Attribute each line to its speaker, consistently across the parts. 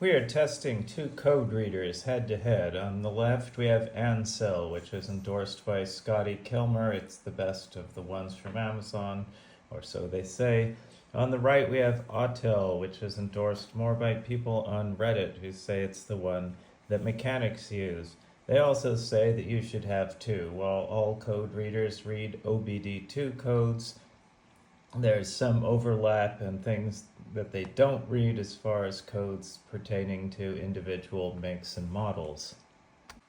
Speaker 1: We are testing two code readers head to head. On the left, we have Ancel, which is endorsed by Scotty Kilmer. It's the best of the ones from Amazon, or so they say. On the right, we have Autel, which is endorsed more by people on Reddit who say it's the one that mechanics use. They also say that you should have two. While all code readers read OBD2 codes, there's some overlap and things that they don't read as far as codes pertaining to individual makes and models.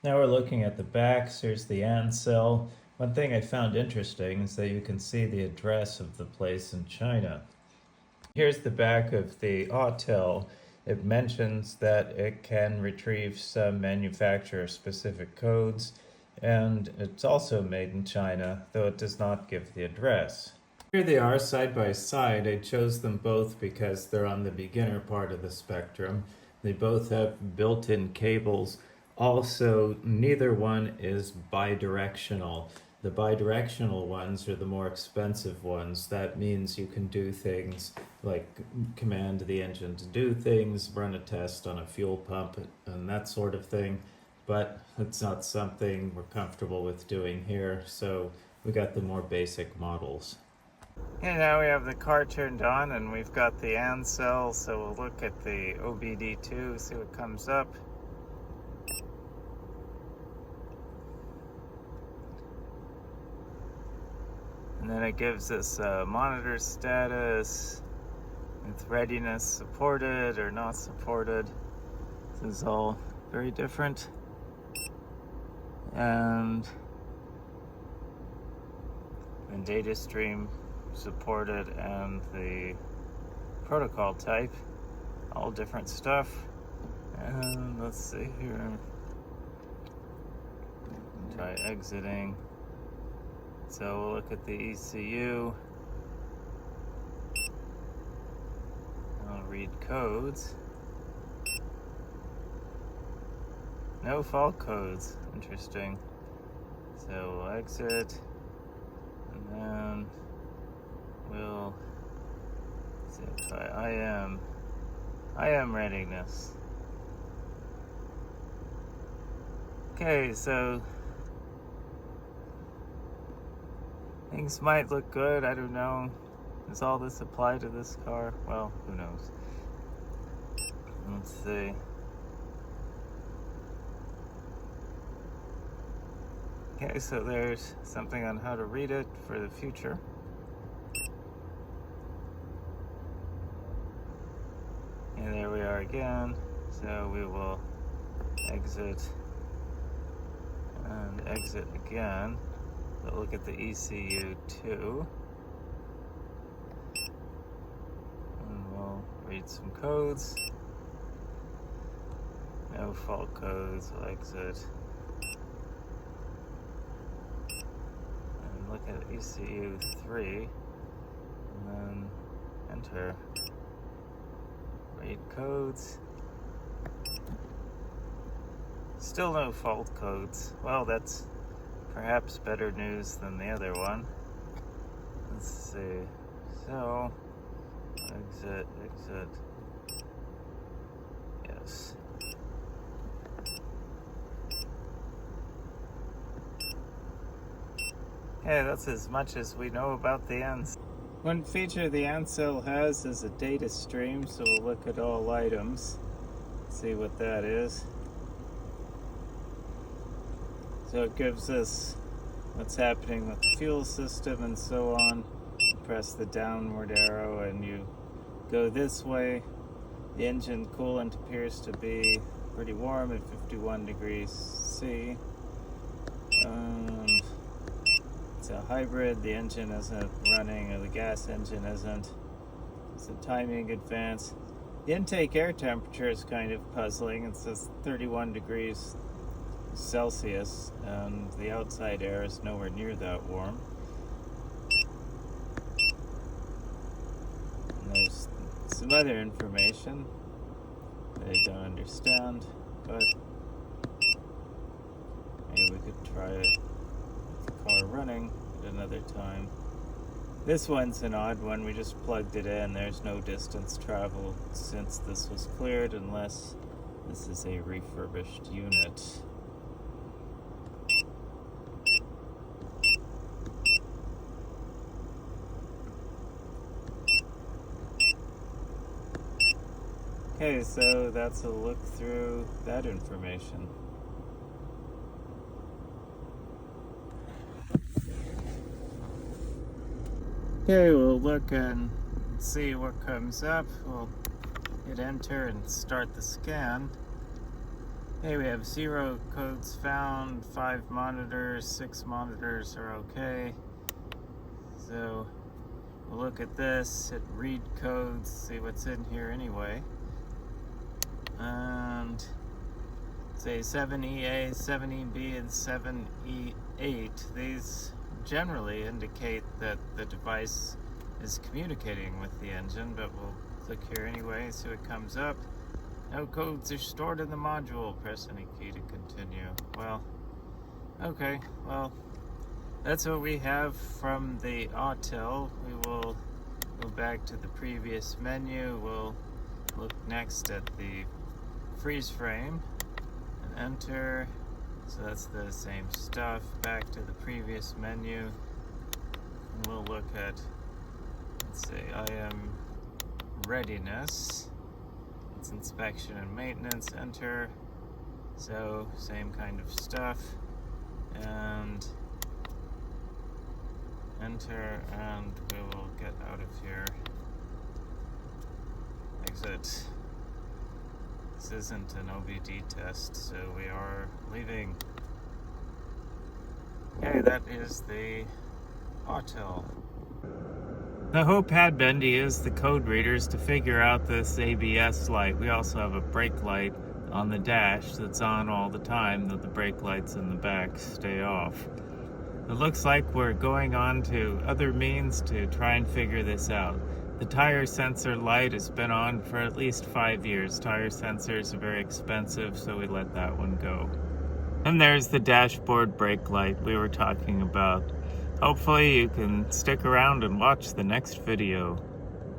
Speaker 1: Now we're looking at the backs. Here's the Ancel. One thing I found interesting is that you can see the address of the place in China. Here's the back of the Autel. It mentions that it can retrieve some manufacturer-specific codes, and it's also made in China, though it does not give the address. Here they are side by side. I chose them both because they're on the beginner part of the spectrum. They both have built-in cables. Also, neither one is bidirectional. The bidirectional ones are the more expensive ones. That means you can do things like command the engine to do things, run a test on a fuel pump, and that sort of thing. But it's not something we're comfortable with doing here, so we got the more basic models. And now we have the car turned on and we've got the Ancel, so we'll look at the OBD2, see what comes up. And then it gives us monitor status with readiness supported or not supported. This is all very different. And data stream supported and the protocol type, all different stuff. And let's see here, try exiting. So we'll look at the ECU. I'll read codes. No fault codes, interesting. So we'll exit and then we'll try IM readiness. Okay, so things might look good, I don't know. Does all this apply to this car? Well, who knows. Let's see. Okay, so there's something on how to read it for the future. And there we are again. So we will exit and exit again. But look at the ECU too. And we'll read some codes. No fault codes, we'll exit. And look at ECU 3. And then enter. Read codes. Still no fault codes. Well, that's perhaps better news than the other one. Let's see. So, exit. Yes. Okay, that's as much as we know about the Ancel. One feature the Ancel has is a data stream, so we'll look at all items, see what that is. So it gives us what's happening with the fuel system and so on. Press the downward arrow and you go this way. The engine coolant appears to be pretty warm at 51 degrees C. It's a hybrid, the engine isn't running, or the gas engine isn't. It's a timing advance. The intake air temperature is kind of puzzling. It says 31 degrees Celsius, and the outside air is nowhere near that warm. And there's some other information that I don't understand, but maybe we could try it with the car running at another time. This one's an odd one. We just plugged it in. There's no distance traveled since this was cleared, unless this is a refurbished unit. Okay, so that's a look through that information. Okay, we'll look and see what comes up. We'll hit enter and start the scan. Okay, we have 0 codes found, 5 monitors, 6 monitors are okay. So we'll look at this, hit read codes, see what's in here anyway. And say 7EA, 7EB, and 7E8. These generally indicate that the device is communicating with the engine, but we'll click here anyway, see what comes up. No codes are stored in the module. Press any key to continue. Well, okay, well, that's what we have from the Autel. We will go back to the previous menu. We'll look next at the freeze frame and enter. So that's the same stuff. Back to the previous menu. And we'll look at, let's say, IM readiness. It's inspection and maintenance. Enter. So same kind of stuff. And enter, and we will get out of here. Exit. This isn't an OBD test, so we are leaving. Okay, that is the Autel. The hope had been to use the code readers to figure out this ABS light. We also have a brake light on the dash that's on all the time, though the brake lights in the back stay off. It looks like we're going on to other means to try and figure this out. The tire sensor light has been on for at least 5 years. Tire sensors are very expensive, so we let that one go. And there's the dashboard brake light we were talking about. Hopefully you can stick around and watch the next video.